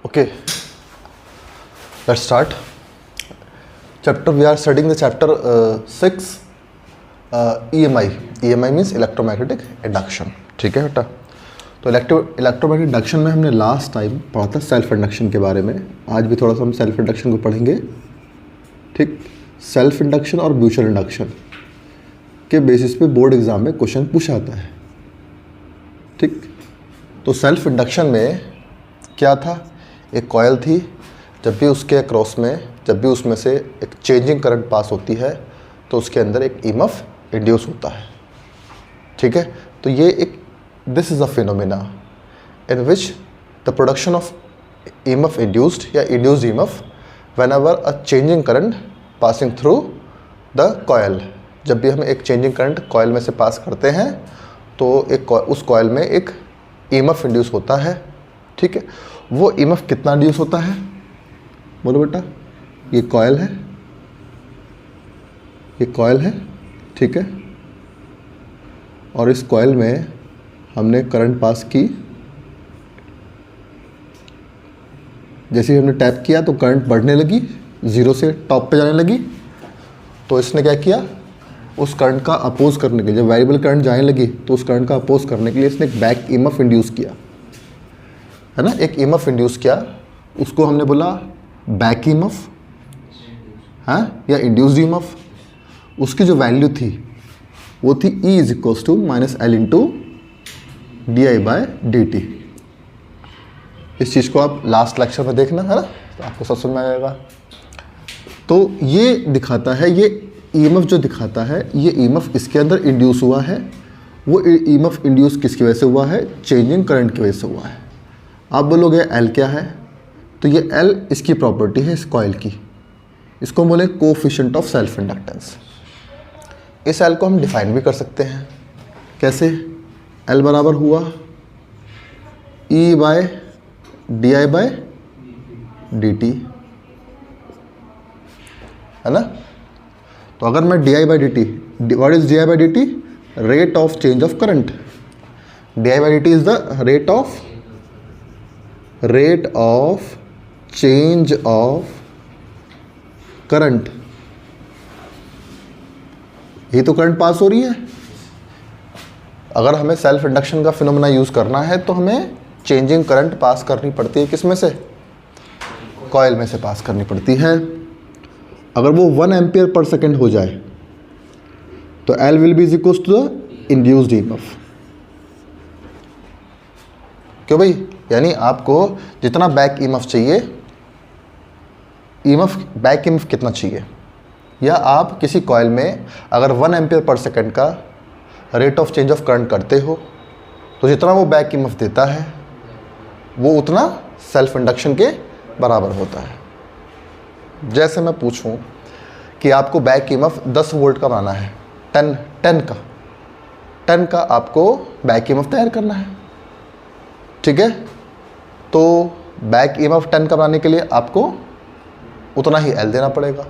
Okay, let's start. Chapter we are studying the chapter 6 EMI. EMI means electromagnetic induction. ठीक है बेटा. तो electromagnetic induction में हमने लास्ट टाइम पढ़ा था सेल्फ इंडक्शन के बारे में. आज भी थोड़ा सा हम सेल्फ इंडक्शन को पढ़ेंगे. ठीक, सेल्फ इंडक्शन और म्यूचुअल इंडक्शन के बेसिस पे बोर्ड एग्जाम में क्वेश्चन पूछा जाता है. ठीक, तो सेल्फ इंडक्शन में क्या था, एक कॉयल थी. जब भी उसके अक्रॉस में, जब भी उसमें से एक चेंजिंग करंट पास होती है तो उसके अंदर एक ईएमएफ इंड्यूस होता है. ठीक है, तो ये एक this is a phenomena in which the production of EMF induced या induced EMF whenever a changing current passing through the coil. जब भी हम एक चेंजिंग करंट कॉयल में से पास करते हैं तो उस कॉयल में एक ईएमएफ इंड्यूस होता है. ठीक है, वो ईएमएफ कितना इंड्यूस होता है बोलो बेटा. ये कॉयल है, ये कॉयल है. ठीक है, और इस कॉयल में हमने करंट पास की. जैसे ही हमने टैप किया तो करंट बढ़ने लगी, ज़ीरो से टॉप पे जाने लगी. तो इसने क्या किया, उस करंट का अपोज करने के लिए, जब वेरिएबल करंट जाने लगी तो उस करंट का अपोज करने के लिए इसने एक बैक ईएमएफ इंड्यूस किया, है ना. एक ईएमएफ इंड्यूस किया, उसको हमने बोला बैक ईएमएफ, हाँ, या इंड्यूस्ड ईएमएफ. उसकी जो वैल्यू थी वो थी E is equals to minus L into di/dt. इस चीज़ को आप लास्ट लेक्चर में देखना, है ना, तो आपको सब समझ में आ जाएगा. तो ये दिखाता है, ये ईएमएफ जो दिखाता है, ये ईएमएफ इसके अंदर इंड्यूस हुआ है. वो ईएमएफ इंड्यूस किसकी वजह से हुआ है, चेंजिंग करंट की वजह से हुआ है. आप बोलोगे एल क्या है, तो ये एल इसकी प्रॉपर्टी है इस कॉइल की. इसको बोले कोफिशिएंट ऑफ सेल्फ इंडक्टेंस. इस एल को हम डिफाइन भी कर सकते हैं. कैसे, एल बराबर हुआ E/di/dt, है ना. तो अगर मैं di/dt, what is di/dt, rate of change of current. di/dt is the rate of change of current. ये तो करंट पास हो रही है. अगर हमें सेल्फ इंडक्शन का फिनोमेना यूज करना है तो हमें चेंजिंग करंट पास करनी पड़ती है. किस में से, कॉयल में से पास करनी पड़ती है. अगर वो 1 एम्पियर पर सेकेंड हो जाए तो L will be is equals to the induced EMF. क्यों भाई, यानी आपको जितना बैक ईएमएफ चाहिए, बैक ईएमएफ कितना चाहिए, या आप किसी कॉयल में अगर 1 एम्पियर पर सेकेंड का rate of change of current करते हो तो जितना वो बैक ईएमएफ देता है वो उतना सेल्फ इंडक्शन के बराबर होता है. जैसे मैं पूछूं कि आपको बैक ईएमएफ 10 वोल्ट का बनाना है, 10 का आपको बैक ईएमएफ तैयार करना है. ठीक है, तो बैक ईएमएफ 10 का बनाने के लिए आपको उतना ही एल देना पड़ेगा.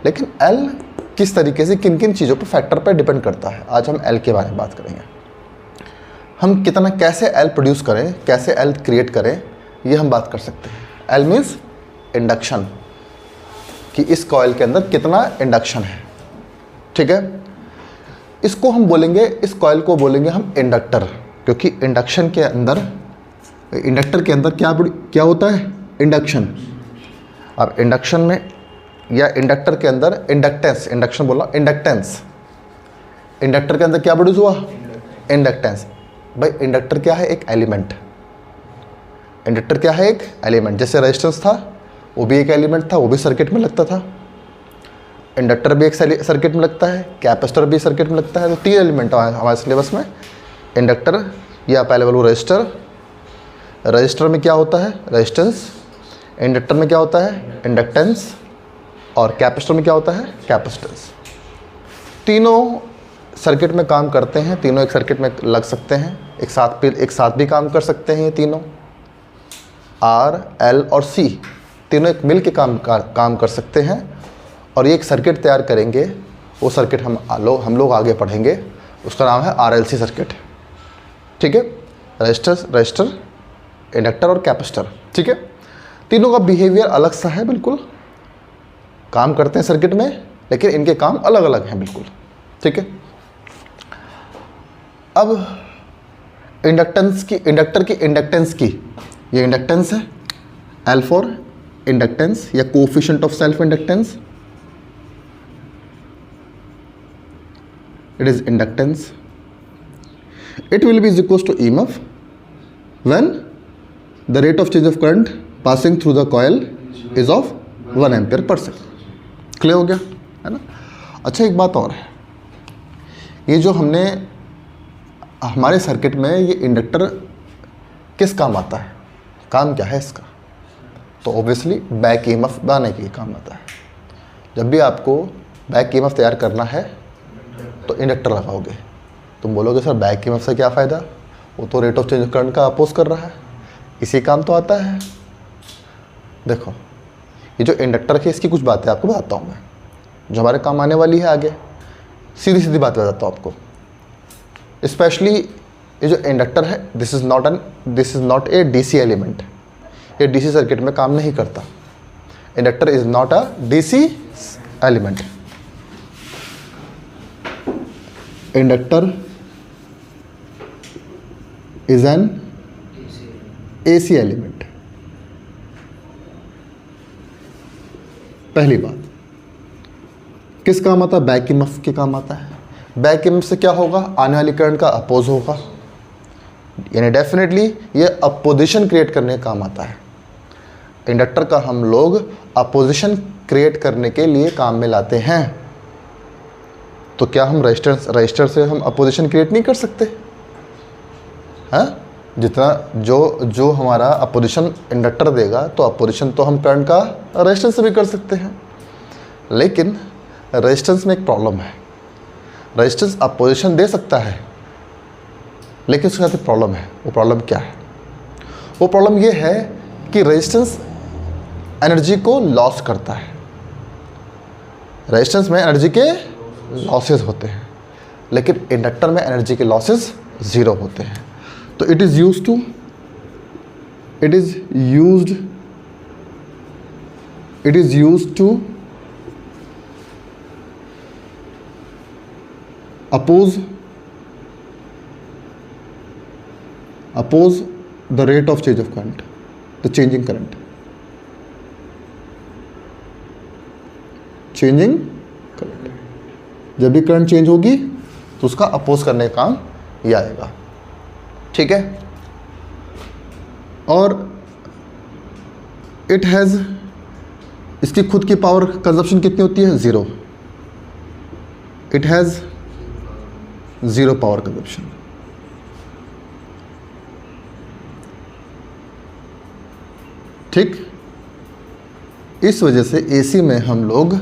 लेकिन एल किस तरीके से, किन किन चीज़ों पर, फैक्टर पर डिपेंड करता है. आज हम एल के बारे में बात करेंगे. हम कितना, कैसे एल प्रोड्यूस करें, कैसे एल क्रिएट करें, ये हम बात कर सकते हैं. एल मीन्स इंडक्शन, कि इस कॉयल के अंदर कितना इंडक्शन है. ठीक है, इसको हम बोलेंगे, इस कॉयल को बोलेंगे हम इंडक्टर, क्योंकि इंडक्शन के अंदर, इंडक्टर के अंदर क्या होता है, इंडक्शन. अब इंडक्शन में या इंडक्टर के अंदर इंडक्टेंस, इंडक्शन बोला, इंडक्टेंस. इंडक्टर के अंदर क्या प्रोड्यूस हुआ, इंडक्टेंस. भाई इंडक्टर क्या है, एक एलिमेंट. इंडक्टर क्या है, एक एलिमेंट. जैसे रेजिस्टेंस था, वो भी एक एलिमेंट था, वो भी सर्किट में लगता था. इंडक्टर भी एक सर्किट में लगता है, कैपेसिटर भी सर्किट में लगता है. तो 3 एलिमेंट हमारे सिलेबस में, इंडक्टर या पहले बोलो रजिस्टर. रजिस्टर में क्या होता है, रेजिस्टेंस. इंडक्टर में क्या होता है, इंडक्टेंस. और कैपेसिटर में क्या होता है, कैपेसिटेंस. तीनों सर्किट में काम करते हैं, तीनों एक सर्किट में लग सकते हैं, एक साथ भी काम कर सकते हैं. ये तीनों R, L और C तीनों एक मिल के काम कर सकते हैं और ये एक सर्किट तैयार करेंगे. वो सर्किट हम लोग आगे पढ़ेंगे, उसका नाम है RLC सर्किट. ठीक है, रजिस्टर, इंडक्टर और कैपेसिटर, ठीक है, तीनों का बिहेवियर अलग सा है, बिल्कुल काम करते हैं सर्किट में, लेकिन इनके काम अलग अलग हैं बिल्कुल। ठीक है, अब इंडक्टर की इंडक्टेंस की, ये इंडक्टेंस है, L फॉर इंडक्टेंस या coefficient of self inductance, it is inductance. It will be is equals to EMF when the rate of change of current passing through the coil is of 1 ampere per second. Clear हो गया है ना। अच्छा, एक बात और है, ये जो हमने हमारे सर्किट में ये इंडक्टर किस काम आता है, काम क्या है इसका, तो ऑब्वियसली बैक ईएमएफ बनाने के लिए काम आता है। जब भी आपको बैक ईएमएफ तैयार करना है तो इंडक्टर लगाओगे। तुम बोलोगे सर बैक ईएमएफ से क्या फ़ायदा, वो तो rate of change of current का अपोज कर रहा है, इसी काम तो आता है। देखो, ये जो इंडक्टर है इसकी कुछ बातें आपको बताता हूँ मैं, जो हमारे काम आने वाली है आगे। सीधी सीधी बात बताता हूँ आपको। स्पेशली ये जो इंडक्टर है, this is not a DC element. ये डीसी सर्किट में काम नहीं करता। Inductor is not a DC element. Inductor is an AC element. पहली बात, किस काम आता है, बैक ईएमएफ के काम आता है। बैक ईएमएफ से क्या होगा, आने वाली करंट का अपोज होगा, यानी डेफिनेटली ये अपोजिशन क्रिएट करने का काम आता है। इंडक्टर का हम लोग अपोजिशन क्रिएट करने के लिए काम में लाते हैं। तो क्या हम रजिस्टर से हम अपोजिशन क्रिएट नहीं कर सकते? हाँ, जितना जो हमारा अपोजिशन इंडक्टर देगा, तो अपोजिशन तो हम करंट का रेजिस्टेंस से भी कर सकते हैं। लेकिन रेजिस्टेंस में एक प्रॉब्लम है। रेजिस्टेंस अपोजिशन दे सकता है, लेकिन उसके साथ एक प्रॉब्लम है। वो प्रॉब्लम क्या है? वो प्रॉब्लम ये है कि रेजिस्टेंस एनर्जी को लॉस करता है। रेजिस्टेंस में एनर्जी के लॉसेस होते हैं, लेकिन इंडक्टर में एनर्जी के लॉसेस ज़ीरो होते हैं। तो it is used to oppose the rate of change of current, the changing current. Changing current, जब भी करंट चेंज होगी तो उसका अपोज करने का काम ये आएगा। ठीक है, और इट हैज़, इसकी खुद की पावर कंजप्शन कितनी होती है, zero. It has zero power consumption. ठीक, इस वजह से एसी में हम लोग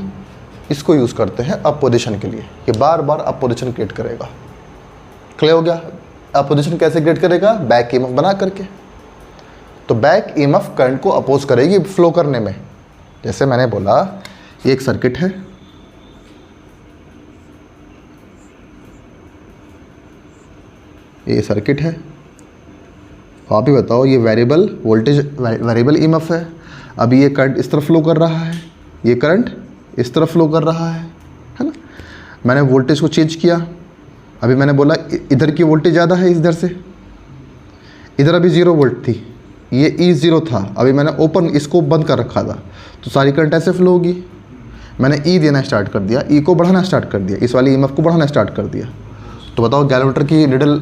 इसको यूज़ करते हैं अपोजिशन के लिए। ये बार बार अपोजिशन क्रिएट करेगा। क्लियर हो गया? अपोजिशन कैसे क्रिएट करेगा? बैक ईएमएफ बना करके। तो बैक ईएमएफ करंट को अपोज करेगी फ्लो करने में। जैसे मैंने बोला, ये एक सर्किट है, ये सर्किट है। आप ही बताओ, ये वेरिएबल वोल्टेज, वेरिएबल ईएमएफ है। अभी ये करंट इस तरफ फ्लो कर रहा है, ये करंट इस तरफ फ्लो कर रहा है ना। मैंने वोल्टेज को चेंज किया। अभी मैंने बोला इधर की वोल्टेज ज़्यादा है इधर से, इधर अभी 0 वोल्ट थी, ये E0 था। अभी मैंने ओपन इसको बंद कर रखा था, तो सारी करंट ऐसे फ्लो होगी। मैंने E देना स्टार्ट कर दिया, E को बढ़ाना स्टार्ट कर दिया, इस वाली ईएमएफ को बढ़ाना स्टार्ट कर दिया। तो बताओ, गैलोमीटर की निडल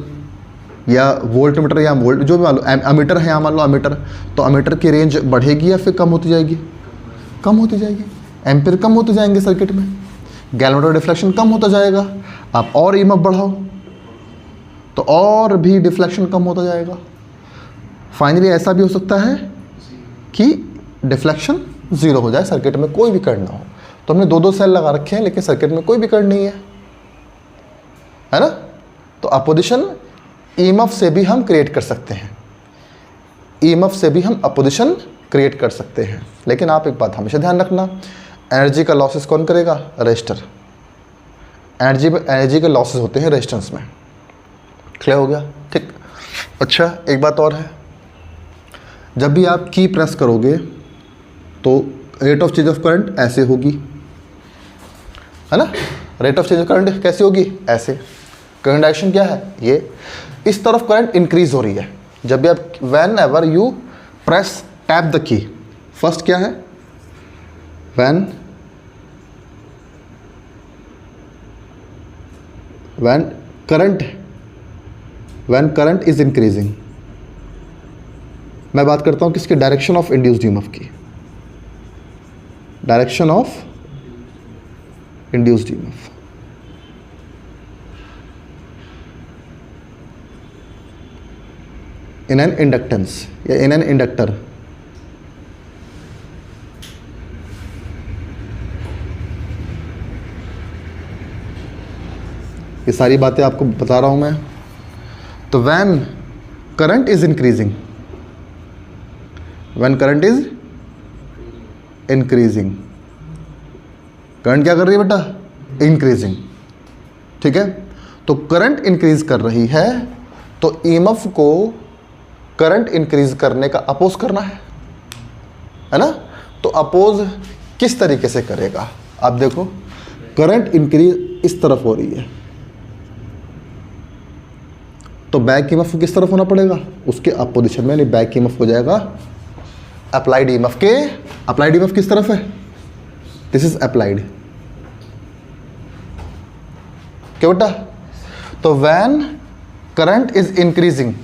या वोल्ट मीटर या वोल्ट जो भी मान लो, अमीटर है यहाँ मान लो अमीटर, तो अमीटर की रेंज बढ़ेगी या फिर कम होती जाएगी? कम होती जाएगी। एम्पीयर कम होते जाएंगे सर्किट में, गैलोमीटर डिफ्लेक्शन कम होता जाएगा। आप और ईएमएफ बढ़ाओ तो और भी डिफ्लेक्शन कम होता जाएगा। फाइनली ऐसा भी हो सकता है कि डिफ्लेक्शन ज़ीरो हो जाए, सर्किट में कोई भी करंट ना हो। तो हमने 2-2 सेल लगा रखे हैं, लेकिन सर्किट में कोई भी करंट नहीं है ना। तो अपोजिशन ईएमएफ से भी हम क्रिएट कर सकते हैं, ईएमएफ से भी हम अपोजिशन क्रिएट कर सकते हैं। लेकिन आप एक बात हमेशा ध्यान रखना, एनर्जी का लॉसेस कौन करेगा? रजिस्टर। एनर्जी के लॉसेस होते हैं रेजिस्टेंस में। क्लियर हो गया? ठीक। अच्छा, एक बात और है, जब भी आप की प्रेस करोगे तो rate of change of current ऐसे होगी, है ना। Rate of change of current कैसी होगी, ऐसे। करंट डायरेक्शन क्या है, ये। इस तरफ करंट इंक्रीज हो रही है जब भी आप, when ever you press tap the key. First क्या है, व्हेन करंट इज इंक्रीजिंग। मैं बात करता हूं किसकी, डायरेक्शन ऑफ इंड्यूस्ड ईएमएफ की। Direction of induced EMF, in an inductance या इन एन इंडक्टर। ये सारी बातें आपको बता रहा हूं मैं। तो when current is increasing, when current is increasing, current क्या कर रही है बेटा, इंक्रीजिंग, ठीक है। तो करंट इंक्रीज कर रही है तो ईएमएफ को करंट इंक्रीज करने का अपोज करना है ना। तो अपोज किस तरीके से करेगा, आप देखो, करंट इंक्रीज इस तरफ हो रही है तो बैक ईएमएफ किस तरफ होना पड़ेगा, उसके अपोजिशन में, यानी बैक ईएमएफ हो जाएगा अप्लाइड ईएमएफ के। अप्लाइड ईएमएफ किस तरफ है, दिस इज अप्लाइड, क्या बेटा। तो व्हेन करंट इज इंक्रीजिंग,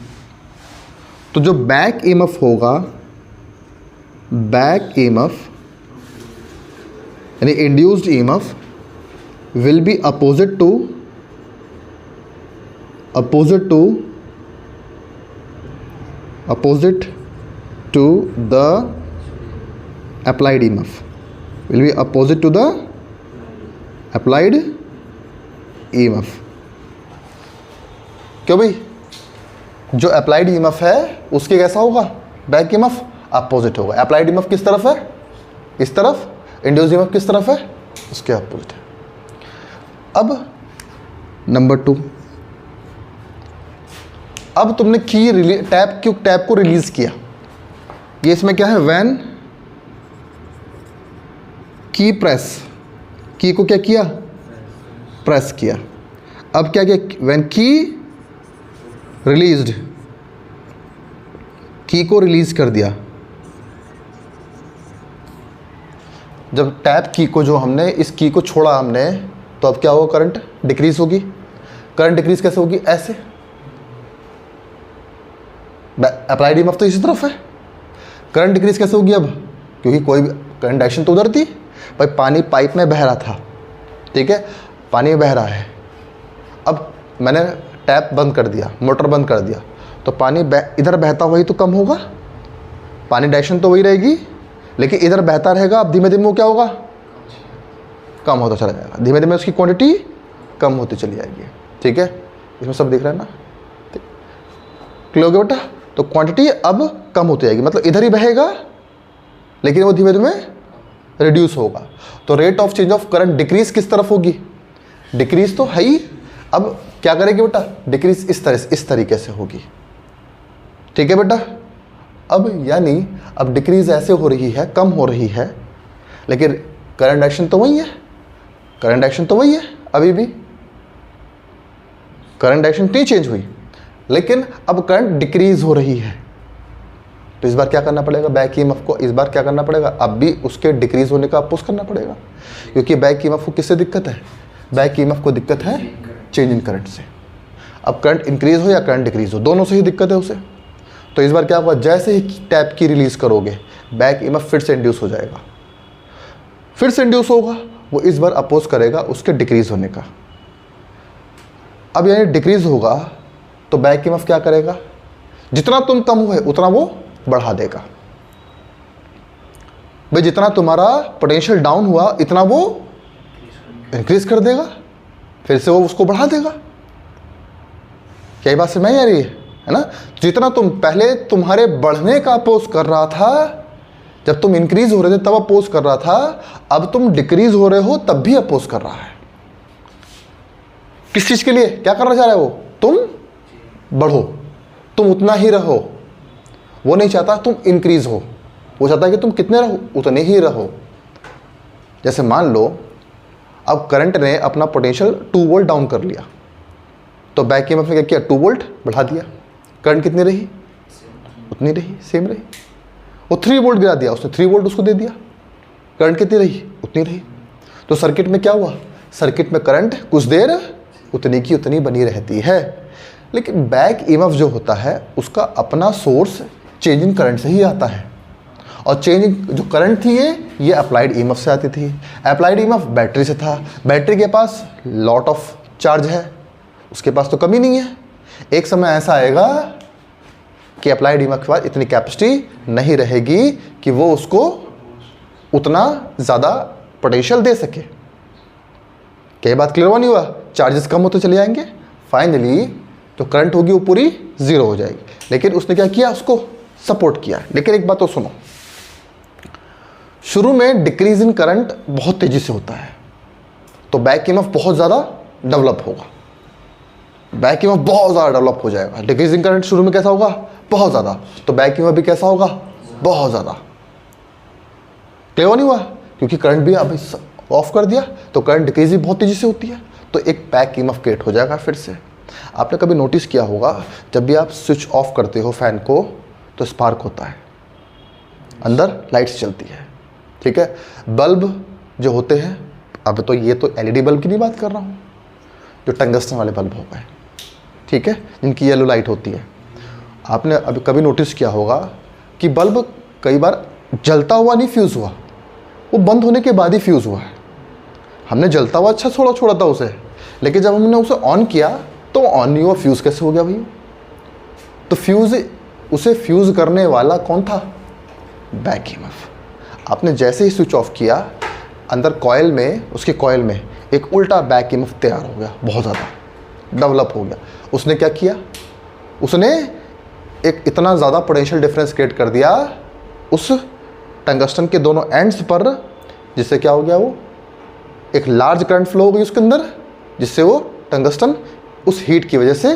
तो जो बैक ईएमएफ होगा, बैक ईएमएफ यानी induced EMF will be opposite to the applied EMF, will be opposite to the applied EMF। क्यों भाई, जो अप्लाइड EMF है उसके कैसा होगा, बैक EMF अपोजिट होगा। अप्लाइड EMF किस तरफ है, इस तरफ। इंड्यूस्ड EMF किस तरफ है, उसके अपोजिट है। अब नंबर 2, अब तुमने टैप को रिलीज किया। ये इसमें क्या है, व्हेन की प्रेस, की को क्या किया, प्रेस किया। अब क्या किया, व्हेन की रिलीज्ड, की को रिलीज कर दिया। जब टैप की को, जो हमने इस की को छोड़ा हमने, तो अब क्या होगा, करंट डिक्रीज होगी। करंट डिक्रीज कैसे होगी, ऐसे। अप्लाइड ईएमएफ तो इसी तरफ है, करंट डिक्रीज कैसे होगी अब, क्योंकि कोई भी करंट डायरेक्शन तो उधर थी भाई, पानी पाइप में बह रहा था, ठीक है, पानी में बह रहा है। अब मैंने टैप बंद कर दिया, मोटर बंद कर दिया, तो पानी इधर बहता हुआ ही तो कम होगा। पानी डायरेक्शन तो वही रहेगी, लेकिन इधर बहता रहेगा। अब धीमे धीमे वो क्या होगा, कम होता चला जाएगा, धीमे धीमे उसकी क्वांटिटी कम होती चली जाएगी, ठीक है। इसमें सब दिख रहा है ना, क्लियर हो गया बेटा। तो क्वांटिटी अब कम होती जाएगी, मतलब इधर ही बहेगा लेकिन वो धीमे धीमे रिड्यूस होगा। तो rate of change of current decrease किस तरफ होगी, डिक्रीज तो है ही। अब क्या करेगी बेटा, डिक्रीज इस तरीके से होगी, ठीक है बेटा। अब यानी अब डिक्रीज ऐसे हो रही है, कम हो रही है, लेकिन करंट डायरेक्शन तो वही है, करंट डायरेक्शन तो वही है, अभी भी करंट डायरेक्शन नहीं चेंज हुई, लेकिन अब करंट डिक्रीज हो रही है। तो इस बार क्या करना पड़ेगा, बैक ईएमएफ को इस बार क्या करना पड़ेगा, अब भी उसके डिक्रीज होने का अपोज करना पड़ेगा, क्योंकि बैक ईएमएफ को किससे दिक्कत है, बैक ईएमएफ को दिक्कत है चेंज इन करंट से। अब करंट इंक्रीज हो या करंट डिक्रीज हो, दोनों से ही दिक्कत है उसे। तो इस बार क्या होगा, जैसे ही टैप की रिलीज करोगे, बैक ईएमएफ फिर से इंड्यूस हो जाएगा, फिर से इंड्यूस होगा, वो इस बार अपोज करेगा उसके डिक्रीज होने का। अब यानी डिक्रीज होगा तो बैक ईएमएफ क्या करेगा, जितना तुम कम हुए उतना वो बढ़ा देगा। भाई जितना तुम्हारा पोटेंशियल डाउन हुआ इतना वो इंक्रीज कर देगा, फिर से वो उसको बढ़ा देगा। क्या ये बात समझ में आ रही है ना। जितना तुम पहले तुम्हारे बढ़ने का अपोज कर रहा था, जब तुम इंक्रीज हो रहे थे तब अपोज कर रहा था, अब तुम डिक्रीज हो रहे हो तब भी अपोज कर रहा है। किस चीज के लिए, क्या करना चाह रहा है वो, तुम बढ़ो, तुम उतना ही रहो, वो नहीं चाहता तुम इंक्रीज हो, वो चाहता है कि तुम कितने रहो उतने ही रहो। जैसे मान लो अब करंट ने अपना पोटेंशियल 2 वोल्ट डाउन कर लिया, तो बैक ईएमएफ ने क्या किया, 2 वोल्ट बढ़ा दिया, करंट कितनी रही, उतनी रही, सेम रही। वो 3 वोल्ट गिरा दिया, उसने 3 वोल्ट उसको दे दिया, करंट कितनी रही, उतनी रही। तो सर्किट में क्या हुआ, सर्किट में करंट कुछ देर उतनी की उतनी बनी रहती है। लेकिन बैक ईएमएफ जो होता है उसका अपना सोर्स चेंजिंग करंट से ही आता है, और चेंजिंग जो करंट थी ये अप्लाइड ईएमएफ से आती थी। अप्लाइड ईएमएफ बैटरी से था, बैटरी के पास लॉट ऑफ चार्ज है, उसके पास तो कमी नहीं है। एक समय ऐसा आएगा कि अप्लाइड ईएमएफ के बाद इतनी कैपेसिटी नहीं रहेगी कि वो उसको उतना ज़्यादा पोटेंशियल दे सके। क्या बात क्लियर हुआ नहीं हुआ, चार्जेस कम होते चले जाएंगे, फाइनली जो करंट होगी वो पूरी ज़ीरो हो जाएगी। लेकिन उसने क्या किया, उसको सपोर्ट किया। लेकिन एक बात तो सुनो, शुरू में डिक्रीज इन करंट बहुत तेज़ी से होता है, तो बैक ईएमएफ बहुत ज़्यादा डेवलप होगा, बैक ईएमएफ बहुत ज़्यादा डेवलप हो जाएगा। डिक्रीजिंग करंट शुरू में कैसा होगा, बहुत ज़्यादा, तो बैक ईएमएफ भी कैसा होगा, बहुत ज़्यादा। क्लियर नहीं हुआ, क्योंकि करंट भी अभी ऑफ कर दिया तो करंट डिक्रीज भी बहुत तेज़ी से होती है, तो एक बैक ईएमएफ क्रिएट हो जाएगा फिर से। आपने कभी नोटिस किया होगा, जब भी आप स्विच ऑफ करते हो फैन को तो स्पार्क होता है, अंदर लाइट्स चलती है, ठीक है। बल्ब जो होते हैं, अब तो ये तो एलईडी बल्ब की नहीं बात कर रहा हूँ, जो टंगस्टन वाले बल्ब हो गए, ठीक है, जिनकी येलो लाइट होती है। आपने अभी कभी नोटिस किया होगा कि बल्ब कई बार जलता हुआ नहीं फ्यूज़ हुआ, वो बंद होने के बाद ही फ्यूज़ हुआ है। हमने जलता हुआ अच्छा छोड़ा था उसे, लेकिन जब हमने उसे ऑन किया तो ऑन नहीं हुआ, फ्यूज़ कैसे हो गया भैया। तो उसे फ्यूज़ करने वाला कौन था, बैक ईएमएफ। आपने जैसे ही स्विच ऑफ किया, अंदर कॉइल में, उसके कॉइल में एक उल्टा बैक ईएमएफ तैयार हो गया, बहुत ज़्यादा डेवलप हो गया। उसने क्या किया, उसने एक इतना ज़्यादा पोटेंशियल डिफरेंस क्रिएट कर दिया उस टंगस्टन के दोनों एंड्स पर, जिससे क्या हो गया, वो एक लार्ज करंट फ्लो हो गई उसके अंदर, जिससे वो टंगस्टन उस हीट की वजह से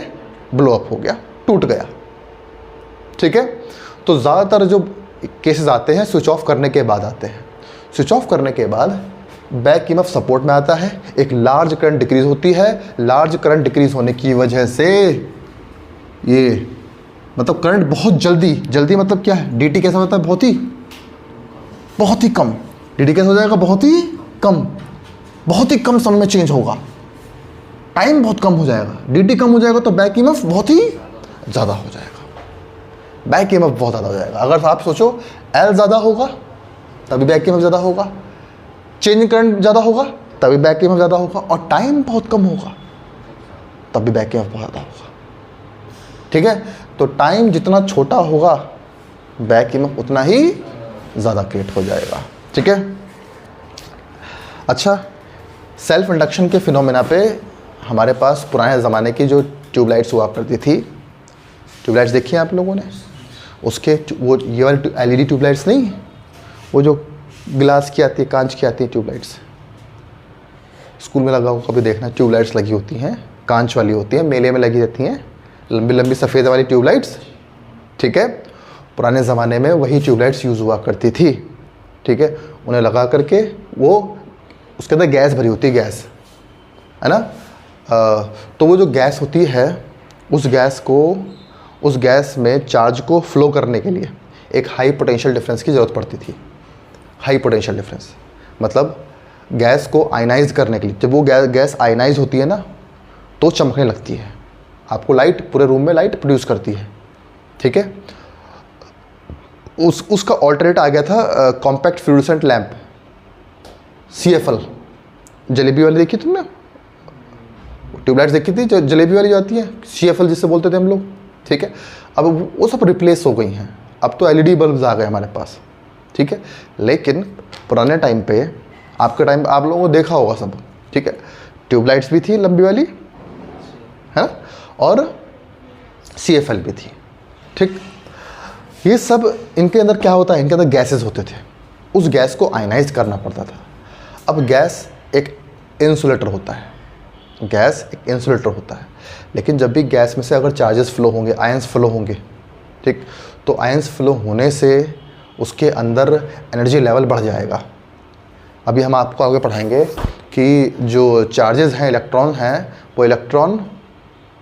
ब्लो अप हो गया, टूट गया, ठीक है। तो ज़्यादातर जो केसेस आते हैं स्विच ऑफ करने के बाद आते हैं। स्विच ऑफ करने के बाद बैक ईएमएफ सपोर्ट में आता है, एक लार्ज करंट डिक्रीज होती है। लार्ज करंट डिक्रीज होने की वजह से ये मतलब करंट बहुत जल्दी मतलब क्या है, डीटी कैसा होता है, बहुत ही कम। डीटी कैसा हो जाएगा, बहुत ही कम समय में चेंज होगा, टाइम बहुत कम हो जाएगा। डीटी कम हो जाएगा तो बैक ईएमएफ बहुत ही ज़्यादा हो जाएगा, बैक ईएमएफ बहुत ज़्यादा हो जाएगा। अगर आप सोचो एल ज़्यादा होगा तभी बैक ईएमएफ ज़्यादा होगा, चेंज करंट ज़्यादा होगा तभी बैक ईएमएफ ज़्यादा होगा, और टाइम बहुत कम होगा तभी बैक ईएमएफ बहुत ज़्यादा होगा, ठीक है। तो टाइम जितना छोटा होगा बैक ईएमएफ उतना ही ज़्यादा क्रिएट हो जाएगा, ठीक है। अच्छा, सेल्फ इंडक्शन के फिनोमेना पे हमारे पास पुराने ज़माने की जो ट्यूबलाइट्स हुआ करती थी, ट्यूबलाइट्स देखी हैं आप लोगों ने, उसके वो ये वाली एलईडी ट्यूबलाइट्स नहीं, वो जो गिलास की आती है, कांच की आती है ट्यूबलाइट्स, स्कूल में लगा हो कभी देखना, ट्यूबलाइट्स लगी होती हैं, कांच वाली होती हैं, मेले में लगी रहती हैं, लंबी लंबी सफ़ेद वाली ट्यूबलाइट्स, ठीक है। पुराने ज़माने में वही ट्यूबलाइट्स यूज़ हुआ करती थी, ठीक है। उन्हें लगा करके वो उसके अंदर गैस भरी होती है, गैस है ना, तो वो जो गैस होती है उस गैस में चार्ज को फ्लो करने के लिए एक हाई पोटेंशियल डिफरेंस की ज़रूरत पड़ती थी। हाई पोटेंशियल डिफरेंस मतलब गैस को आयनाइज करने के लिए, जब वो गैस आयनाइज होती है ना तो चमकने लगती है, आपको लाइट, पूरे रूम में लाइट प्रोड्यूस करती है, ठीक है। उसका ऑल्टरनेट आ गया था compact fluorescent lamp, CFL, jalebi वाली देखी तुमने, ट्यूबलाइट्स देखी थी जो जलेबी वाली जो आती है, CFL जिससे बोलते थे हम लोग, ठीक है। अब वो सब रिप्लेस हो गई हैं, अब तो LED बल्ब्स आ गए हमारे पास, ठीक है। लेकिन पुराने टाइम पे, आपके टाइम आप लोगों को देखा होगा सब, ठीक है, ट्यूबलाइट्स भी थी लंबी वाली, है ना, और CFL भी थी, ठीक। ये सब इनके अंदर क्या होता है, इनके अंदर गैसेस होते थे, उस गैस को आयनाइज करना पड़ता था। अब गैस एक इंसुलेटर होता है, लेकिन जब भी गैस में से अगर चार्जेस फ्लो होंगे, आयंस फ्लो होंगे, ठीक, तो आयंस फ्लो होने से उसके अंदर एनर्जी लेवल बढ़ जाएगा। अभी हम आपको आगे पढ़ाएंगे कि जो चार्जेस हैं, इलेक्ट्रॉन हैं, वो इलेक्ट्रॉन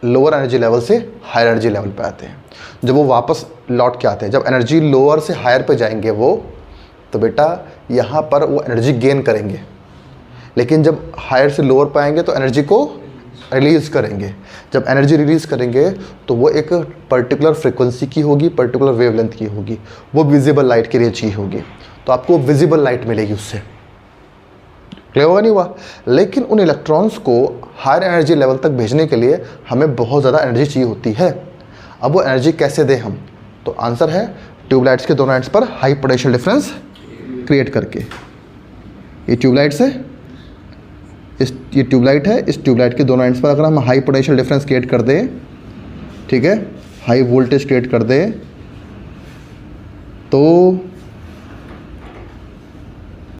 लोअर एनर्जी लेवल से हायर एनर्जी लेवल पे आते हैं। जब वो वापस लौट के आते हैं, जब एनर्जी लोअर से हायर पे जाएंगे वो, तो बेटा यहाँ पर वो एनर्जी गेन करेंगे, लेकिन जब हायर से लोअर पे आएंगे तो एनर्जी को रिलीज़ करेंगे। जब एनर्जी रिलीज़ करेंगे तो वो एक पर्टिकुलर फ्रिक्वेंसी की होगी, पर्टिकुलर वेवलेंथ की होगी, वो विजिबल लाइट की रेंज की होगी। तो आपको विजिबल लाइट मिलेगी उससे, क्लियर होगा नहीं हुआ। लेकिन उन इलेक्ट्रॉन्स को हायर एनर्जी लेवल तक भेजने के लिए हमें बहुत ज़्यादा एनर्जी चाहिए होती है। अब वो एनर्जी कैसे दें हम? तो आंसर है ट्यूबलाइट्स के दोनों एंड्स पर हाई पोटेंशियल डिफरेंस क्रिएट करके। ये ट्यूबलाइट्स है, ये ट्यूबलाइट है, इस ट्यूबलाइट के दोनों एंड्स पर अगर हम हाई पोटेंशियल डिफरेंस क्रिएट कर दें, ठीक है, हाई वोल्टेज क्रिएट कर दें, तो